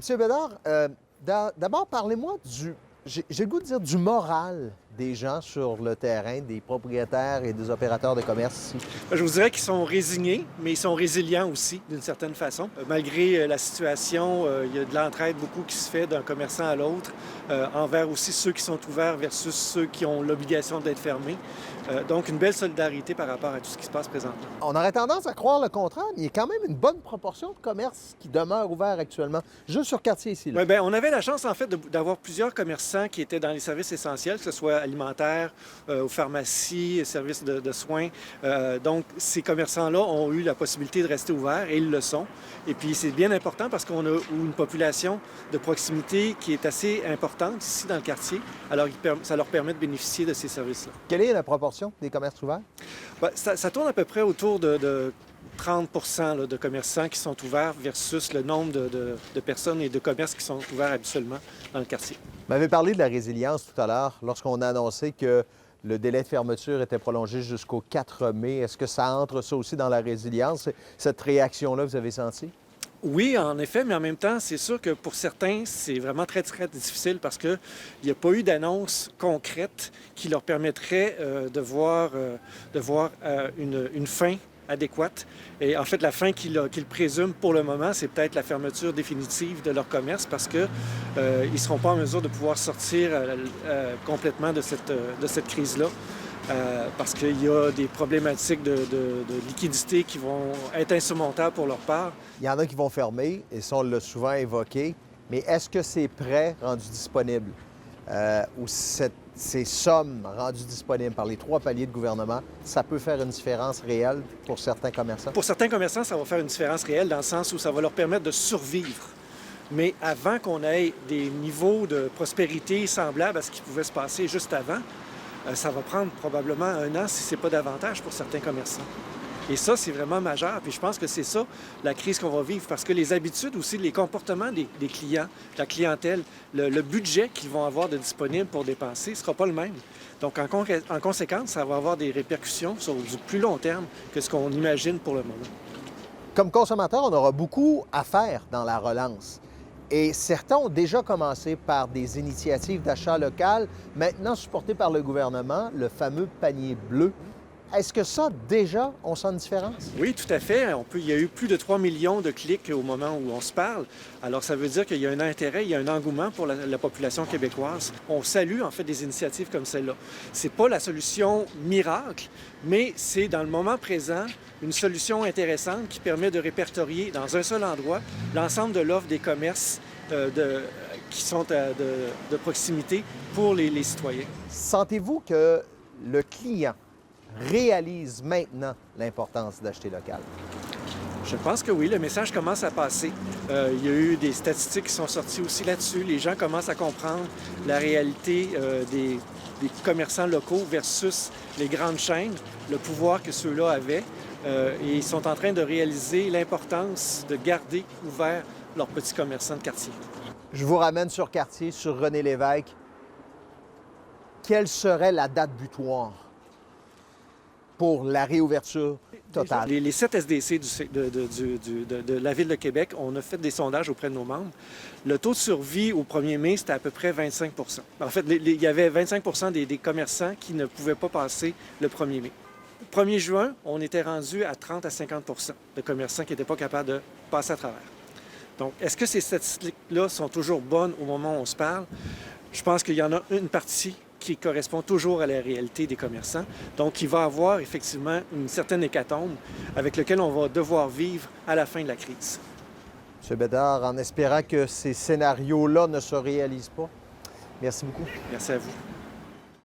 Monsieur Bédard, d'abord, parlez-moi j'ai le goût de dire du moral des gens sur le terrain, des propriétaires et des opérateurs de commerce ici. Je vous dirais qu'ils sont résignés, mais ils sont résilients aussi, d'une certaine façon. Malgré la situation, il y a de l'entraide beaucoup qui se fait d'un commerçant à l'autre, envers aussi ceux qui sont ouverts versus ceux qui ont l'obligation d'être fermés. Donc, une belle solidarité par rapport à tout ce qui se passe présentement. On aurait tendance à croire le contraire, mais il y a quand même une bonne proportion de commerces qui demeurent ouverts actuellement, juste sur quartier ici. Là. Oui, bien, on avait la chance, en fait, d'avoir plusieurs commerçants qui étaient dans les services essentiels, que ce soit alimentaire, aux pharmacies, services de soins. Donc, ces commerçants-là ont eu la possibilité de rester ouverts et ils le sont. Et puis, c'est bien important parce qu'on a une population de proximité qui est assez importante ici dans le quartier. Alors, ça leur permet de bénéficier de ces services-là. Quelle est la proportion des commerces ouverts? Bien, ça tourne à peu près autour de 30 là, de commerçants qui sont ouverts versus le nombre de personnes et de commerces qui sont ouverts habituellement dans le quartier. Vous m'avez parlé de la résilience tout à l'heure lorsqu'on a annoncé que le délai de fermeture était prolongé jusqu'au 4 mai. Est-ce que ça entre ça aussi dans la résilience? Cette réaction-là, vous avez senti? Oui, en effet, mais en même temps, c'est sûr que pour certains, c'est vraiment très, très difficile parce qu'il n'y a pas eu d'annonce concrète qui leur permettrait de voir une fin adéquate. Et en fait, la fin qu'ils présument pour le moment, c'est peut-être la fermeture définitive de leur commerce parce qu'ils ne seront pas en mesure de pouvoir sortir complètement de cette crise-là. Parce qu'il y a des problématiques de liquidité qui vont être insurmontables pour leur part. Il y en a qui vont fermer, et ça, on l'a souvent évoqué, mais est-ce que ces prêts rendus disponibles ou ces sommes rendues disponibles par les 3 paliers de gouvernement, ça peut faire une différence réelle pour certains commerçants? Pour certains commerçants, ça va faire une différence réelle dans le sens où ça va leur permettre de survivre. Mais avant qu'on ait des niveaux de prospérité semblables à ce qui pouvait se passer juste avant, ça va prendre probablement 1 an, si ce n'est pas davantage, pour certains commerçants. Et ça, c'est vraiment majeur. Puis je pense que c'est ça, la crise qu'on va vivre, parce que les habitudes aussi, les comportements des clients, la clientèle, le budget qu'ils vont avoir de disponible pour dépenser ne sera pas le même. Donc, en conséquence, ça va avoir des répercussions sur du plus long terme que ce qu'on imagine pour le moment. Comme consommateur, on aura beaucoup à faire dans la relance. Et certains ont déjà commencé par des initiatives d'achat local, maintenant supportées par le gouvernement, le fameux panier bleu. Est-ce que ça, déjà, on sent une différence? Oui, tout à fait. Il y a eu plus de 3 millions de clics au moment où on se parle. Alors, ça veut dire qu'il y a un intérêt, il y a un engouement pour la population québécoise. On salue, en fait, des initiatives comme celle-là. C'est pas la solution miracle, mais c'est, dans le moment présent, une solution intéressante qui permet de répertorier dans un seul endroit l'ensemble de l'offre des commerces qui sont de proximité pour les citoyens. Sentez-vous que le client réalise maintenant l'importance d'acheter local? Je pense que oui, le message commence à passer. Il y a eu des statistiques qui sont sorties aussi là-dessus. Les gens commencent à comprendre la réalité des commerçants locaux versus les grandes chaînes, le pouvoir que ceux-là avaient. Et ils sont en train de réaliser l'importance de garder ouverts leurs petits commerçants de quartier. Je vous ramène sur quartier, sur René Lévesque. Quelle serait la date butoir pour la réouverture totale? Les 7 SDC de la Ville de Québec, on a fait des sondages auprès de nos membres. Le taux de survie au 1er mai, c'était à peu près 25 En fait, il y avait 25 des commerçants qui ne pouvaient pas passer le 1er mai. Le 1er juin, on était rendu à 30 à 50 de commerçants qui n'étaient pas capables de passer à travers. Donc, est-ce que ces statistiques-là sont toujours bonnes au moment où on se parle? Je pense qu'il y en a une partie qui correspond toujours à la réalité des commerçants. Donc, il va y avoir effectivement une certaine hécatombe avec laquelle on va devoir vivre à la fin de la crise. M. Bédard, en espérant que ces scénarios-là ne se réalisent pas, merci beaucoup. Merci à vous.